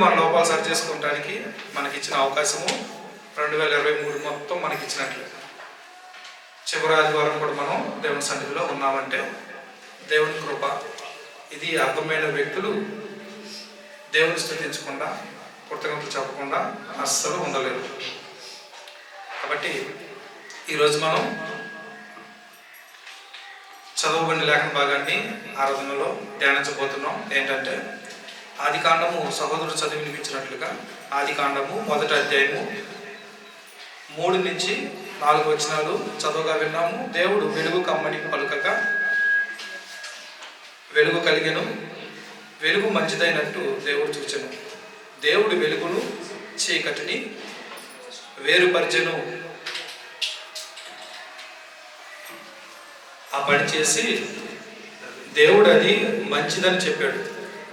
మన లోపాలు సరి చేసుకోవడానికి మనకిచ్చిన అవకాశము 2023 మొత్తం మనకి ఇచ్చినట్లే. చివరి ఆదివారం కూడా మనం దేవుని సన్నిధిలో ఉన్నామంటే దేవుని కృప. ఇది అర్థమైన వ్యక్తులు దేవుని స్తుతించకుండా, కృతజ్ఞతలు చెప్పకుండా అస్సలు ఉండలేరు. కాబట్టి ఈరోజు మనం చదవబడిన లేఖన భాగాన్ని ఆరాధనలో ధ్యానించబోతున్నాం. ఏంటంటే ఆదికాండము సహోదరుడు చదివి వినిపించినట్లుగా ఆదికాండము 1వ అధ్యాయము 3 నుంచి 4 వచనాలు చదువుగా విన్నాము. దేవుడు వెలుగు కమ్మని పలుకక వెలుగు కలిగెను, వెలుగు మంచిదైనట్టు దేవుడు చూచెను. దేవుడు వెలుగును చీకటిని వేరుపరిచెను. ఆ పని చేసి దేవుడు అది మంచిదని చెప్పాడు.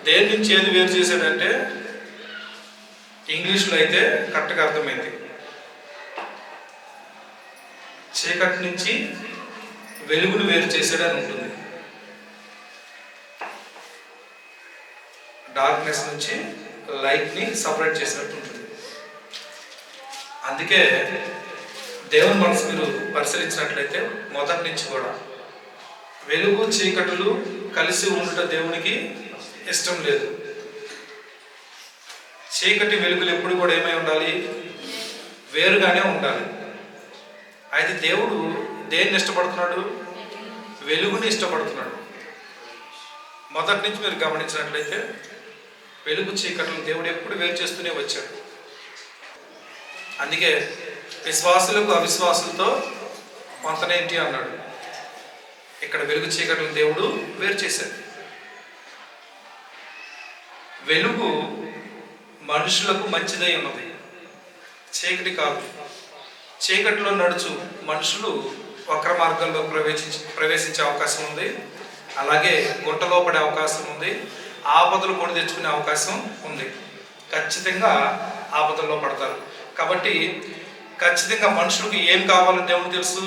దేని నుంచి ఏది వేరు చేశాడంటే ఇంగ్లీష్లో అయితే కరెక్ట్గా అర్థమైంది. చీకటి నుంచి వెలుగును వేరు చేశాడని ఉంటుంది. డార్క్నెస్ నుంచి లైట్ని సపరేట్ చేసినట్టు ఉంటుంది. అందుకే దేవుని మనసు మీరు పరిశీలించినట్లయితే మొదటి నుంచి కూడా వెలుగు చీకటులు కలిసి ఉండట దేవునికి ఇష్టం లేదు. చీకటి వెలుగులు ఎప్పుడు కూడా ఏమై ఉండాలి? వేరుగానే ఉండాలి. అయితే దేవుడు దేన్ని ఇష్టపడుతున్నాడు? వెలుగుని ఇష్టపడుతున్నాడు. మొదటి నుంచి మీరు గమనించినట్లయితే వెలుగు చీకట్లను దేవుడు ఎప్పుడు వేరు చేస్తూనే వచ్చాడు. అందుకే విశ్వాసులకు అవిశ్వాసులతో కొంతనేంటి అన్నాడు. ఇక్కడ వెలుగు చీకట్లను దేవుడు వేరు చేశాడు. వెలుగు మనుషులకు మంచిదై ఉన్నది, చీకటి కాదు. చీకటిలో నడుచు మనుషులు వక్ర మార్గంలో ప్రవేశించే అవకాశం ఉంది. అలాగే గుంటలో పడే అవకాశం ఉంది. ఆపదలు కొని తెచ్చుకునే అవకాశం ఉంది. ఖచ్చితంగా ఆపదల్లో పడతారు. కాబట్టి ఖచ్చితంగా మనుషులకు ఏం కావాలని దేవుడు తెలుసు,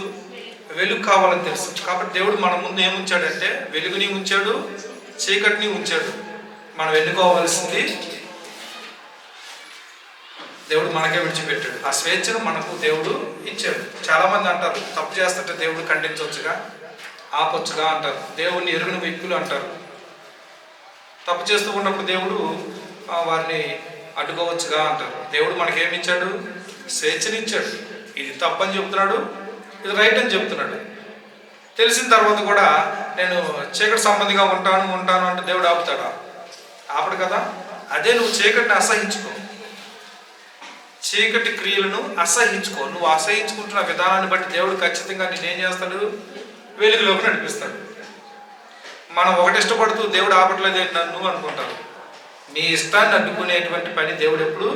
వెలుగు కావాలని తెలుసు. కాబట్టి దేవుడు మన ముందు ఏముంచాడంటే వెలుగుని ఉంచాడు, చీకటిని ఉంచాడు. మనం ఎన్నుకోవాల్సింది దేవుడు మనకే విడిచిపెట్టాడు. ఆ స్వేచ్ఛను మనకు దేవుడు ఇచ్చాడు. చాలామంది అంటారు తప్పు చేస్తుంటే దేవుడు ఖండించవచ్చుగా, ఆపొచ్చుగా అంటారు. దేవుడిని ఎరుగని వ్యక్తులు అంటారు. తప్పు చేస్తూ ఉన్నప్పుడు దేవుడు వారిని అడ్డుకోవచ్చుగా అంటారు. దేవుడు మనకేమిచ్చాడు? స్వేచ్ఛనిచ్చాడు. ఇది తప్పని చెప్తున్నాడు, ఇది రైట్ అని చెప్తున్నాడు. తెలిసిన తర్వాత కూడా నేను చీకటి సంబంధిగా ఉంటాను అంటే దేవుడు ఆపుతాడా? ఆపడు కదా. అదే నువ్వు చీకటిని అసహించుకో, చీకటి క్రియలను అసహించుకో. నువ్వు అసహించుకుంటున్న విధానాన్ని బట్టి దేవుడు ఖచ్చితంగా నేనేం చేస్తాడు? వెలుగులోకి నడిపిస్తాడు. మనం ఒకటి ఇష్టపడుతూ దేవుడు ఆపట్లేదు నన్ను అనుకుంటారు. నీ ఇష్టాన్ని అడ్డుకునేటువంటి పని దేవుడు ఎప్పుడు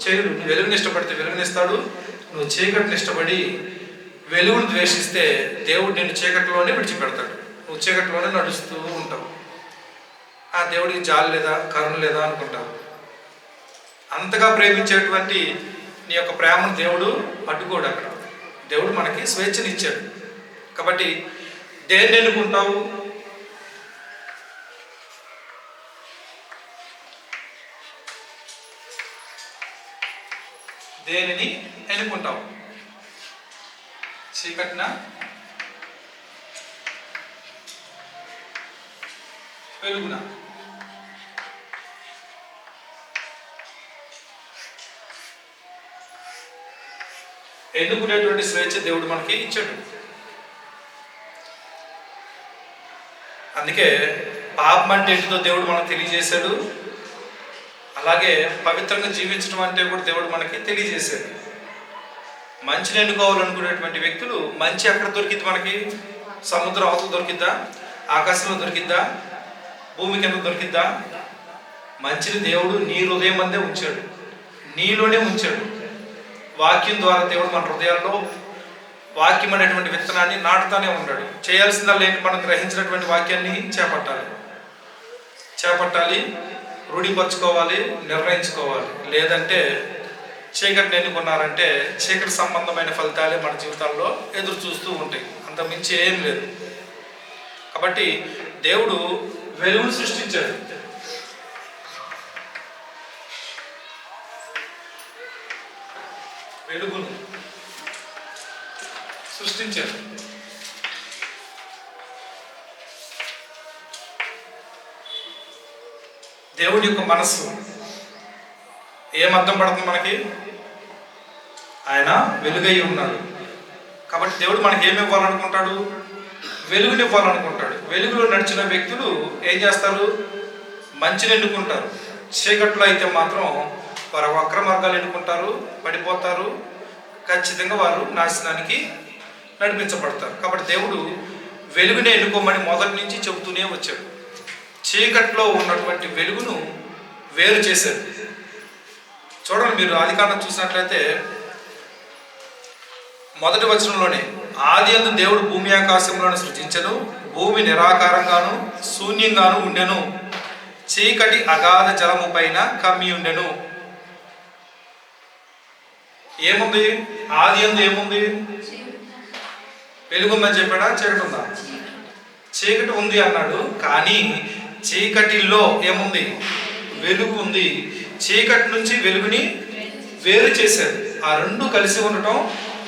చేయడు. నువ్వు వెలుగుని ఇష్టపడితే వెలుగునిస్తాడు. నువ్వు చీకటిని ఇష్టపడి వెలుగును ద్వేషిస్తే దేవుడు నిన్ను చీకటిలోనే విడిచిపెడతాడు. నువ్వు చీకటిలోనే నడుస్తూ ఉంటావు. ఆ దేవుడికి జాలి లేదా, కరుణ లేదా అనుకుంటావు. అంతగా ప్రేమించేటువంటి నీ యొక్క ప్రేమను దేవుడు అడ్డుకోడు. అక్కడ దేవుడు మనకి స్వేచ్ఛనిచ్చాడు. కాబట్టి దేన్ని ఎన్నుకుంటావు? దేనిని ఎన్నుకుంటావు? చీకటిన, వెలుగున? ఎన్నుకునేటువంటి స్వేచ్ఛ దేవుడు మనకి ఇచ్చాడు. అందుకే పాపం అంటే ఏంటిదో దేవుడు మనకు తెలియజేశాడు. అలాగే పవిత్రంగా జీవించడం అంటే కూడా దేవుడు మనకి తెలియజేశాడు. మంచిని ఎన్నుకోవాలనుకునేటువంటి వ్యక్తులు మంచి ఎక్కడ దొరికిద్ది మనకి? సముద్రం అవతల దొరికిద్దా? ఆకాశంలో దొరికిద్దా? భూమి కింద దొరికిద్దా? మంచిని దేవుడు నీ హృదయం అందే ఉంచాడు, నీలోనే ఉంచాడు. వాక్యం ద్వారా దేవుడు మన హృదయాల్లో వాక్యం అనేటువంటి విత్తనాన్ని నాటుతానే ఉన్నాడు. చేయాల్సిందల్లా ఏంటి? మనం గ్రహించినటువంటి వాక్యాన్ని చేపట్టాలి, రూఢిపరచుకోవాలి, నిర్ణయించుకోవాలి. లేదంటే చీకటిని ఎన్నుకున్నారంటే చీకటి సంబంధమైన ఫలితాలే మన జీవితాల్లో ఎదురు చూస్తూ ఉంటాయి. అంత మించి ఏం లేదు. కాబట్టి దేవుడు వెలుగును సృష్టించాడు. వెలుగును సృష్టించారు. దేవుడి యొక్క మనస్సు ఏమర్థం పడుతుంది మనకి? ఆయన వెలుగై ఉన్నాడు కాబట్టి దేవుడు మనకి ఏమి ఇవ్వాలనుకుంటాడు? వెలుగుని ఇవ్వాలనుకుంటాడు. వెలుగులో నడిచిన వ్యక్తులు ఏం చేస్తారు? మంచిని ఎన్నుకుంటారు. చీకట్లో అయితే మాత్రం వారు వక్ర మార్గాలు ఎన్నుకుంటారు, పడిపోతారు, ఖచ్చితంగా వారు నాశనానికి నడిపించబడతారు. కాబట్టి దేవుడు వెలుగుని ఎన్నుకోమని మొదటి నుంచి చెబుతూనే వచ్చాడు. చీకట్లో ఉన్నటువంటి వెలుగును వేరు చేశాడు. చూడండి, మీరు ఆదికాండం చూసినట్లయితే మొదటి వచనంలోనే ఆదియందు దేవుడు భూమి ఆకాశములను సృజించెను, భూమి నిరాకారంగాను శూన్యంగాను ఉండెను, చీకటి అగాధ జలము పైన కమ్మి ఉండెను. ఏముంది? ఆదియందు ఏముంది? వెలుగుందని చెప్పాడా? చీకటి ఉందా? చీకటి ఉంది అన్నాడు. కానీ చీకటిలో ఏముంది? వెలుగు ఉంది. చీకటి నుంచి వెలుగుని వేరు చేశాడు. ఆ రెండు కలిసి ఉండటం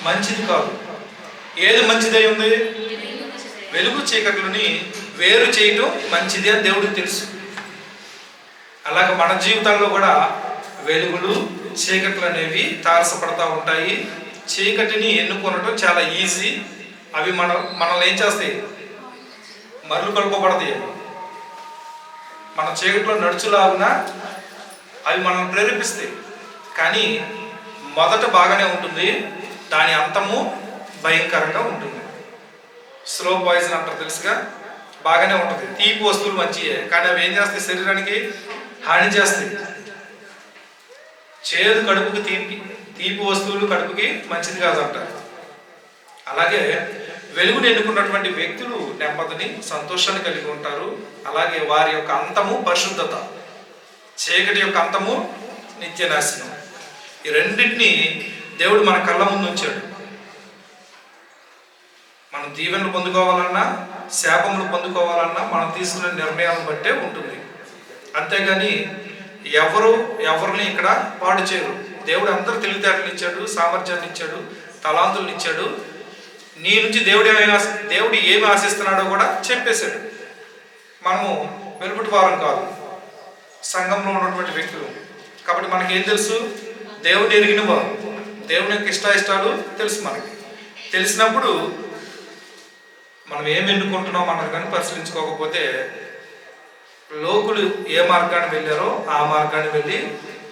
మంచిది కాదు. ఏది మంచిదై ఉంది? వెలుగు చీకట్లని వేరు చేయటం మంచిది అని దేవుడికి తెలుసు. అలాగే మన జీవితాల్లో కూడా వెలుగులు చీకట్లు అనేవి తారసపడతా ఉంటాయి. చీకటిని ఎన్నుకొనటం చాలా ఈజీ. అవి మనల్ని ఏం చేస్తాయి? మరలు కలుపబడతాయి. మన చీకట్లో నడుచులాగున అవి మనల్ని ప్రేరేపిస్తాయి. కానీ మొదట బాగానే ఉంటుంది, దాని అంతము భయంకరంగా ఉంటుంది. స్లో పాయిజన్ అంటారు తెలుసుగా, బాగానే ఉంటుంది. తీపి వస్తువులు మంచియే, కానీ అవి ఏం చేస్తాయి? శరీరానికి హాని చేస్తాయి. చేదు కడుపుకి తీపి వస్తువులు కడుపుకి మంచిది కాదంటారు. అలాగే వెలుగుని ఎన్నుకున్నటువంటి వ్యక్తులు నెమ్మదిని, సంతోషాన్ని కలిగి ఉంటారు. అలాగే వారి యొక్క అంతము పరిశుద్ధత, చీకటి యొక్క అంతము నిత్య నాశనం. ఈ రెండింటినీ దేవుడు మన కళ్ళ ముందు ఉంచాడు. మనం దీవెనలు పొందుకోవాలన్నా, శాపములు పొందుకోవాలన్నా మనం తీసుకునే నిర్ణయాలను బట్టే ఉంటుంది. అంతేగాని ఎవరిని ఇక్కడ పాడు చేయరు. దేవుడు అందరూ తెలివితేటలు ఇచ్చాడు, సామర్థ్యాన్ని ఇచ్చాడు, తలాంతులను ఇచ్చాడు. నీ నుంచి దేవుడు ఏమి ఆశిస్తున్నాడో కూడా చెప్పేశాడు. మనము వెలుపటి వారం కాదు, సంఘంలో ఉన్నటువంటి వ్యక్తులు. కాబట్టి మనకేం తెలుసు? దేవుడు ఎరిగిన వారు, దేవుని యొక్క ఇష్టాయిష్టాలు తెలుసు. మనకి తెలిసినప్పుడు మనం ఏమి ఎన్నుకుంటున్నాం అన్నది కానీ పరిశీలించుకోకపోతే లోకులు ఏ మార్గాన్ని వెళ్ళారో ఆ మార్గాన్ని వెళ్ళి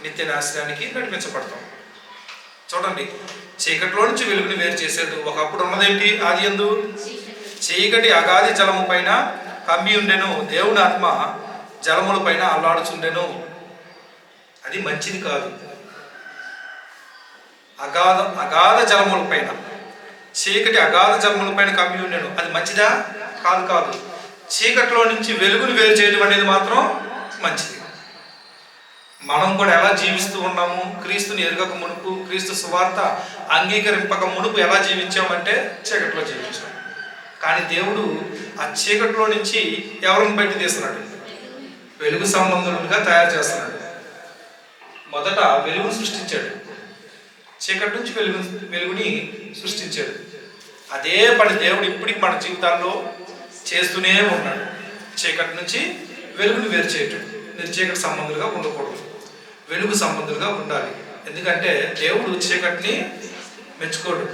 నిత్య నాశనానికి నడిపించబడతాం. చూడండి, చీకటిలో నుంచి వెలుగుని వేరు చేసాడు. ఒకప్పుడు ఉన్నదేంటి? ఆదియందు చీకటి అగాధి జలము పైన కమ్మి ఉండెను, దేవుని ఆత్మ జలముల పైన అల్లాడుచుండెను. అది మంచిది కాదు. అగాధ జలముల పైన, చీకటి అగాధ జలముల పైన కమ్మి ఉండెను. అది మంచిదా? కాదు. చీకటిలో నుంచి వెలుగును వేరు చేయడం అనేది మాత్రం మంచిది. మనం కూడా ఎలా జీవిస్తూ ఉన్నాము? క్రీస్తుని ఎరగక మునుపు, క్రీస్తు సువార్త అంగీకరింపక మునుపు ఎలా జీవించామంటే చీకటిలో జీవించాం. కానీ దేవుడు ఆ చీకటిలో నుంచి ఎవరిని బయట తీస్తున్నాడు? వెలుగు సంబంధులుగా తయారు చేస్తున్నాడు. మొదట వెలుగును సృష్టించాడు, చీకటి నుంచి వెలుగుని సృష్టించాడు. అదే పని దేవుడు ఇప్పటికి మన జీవితాల్లో చేస్తూనే ఉన్నాడు. చీకటి నుంచి వెలుగుని వేరు చేయటం. చీకటి సంబంధులుగా ఉండకూడదు, వెలుగు సంబంధులుగా ఉండాలి. ఎందుకంటే దేవుడు చీకటిని మెచ్చుకోడు.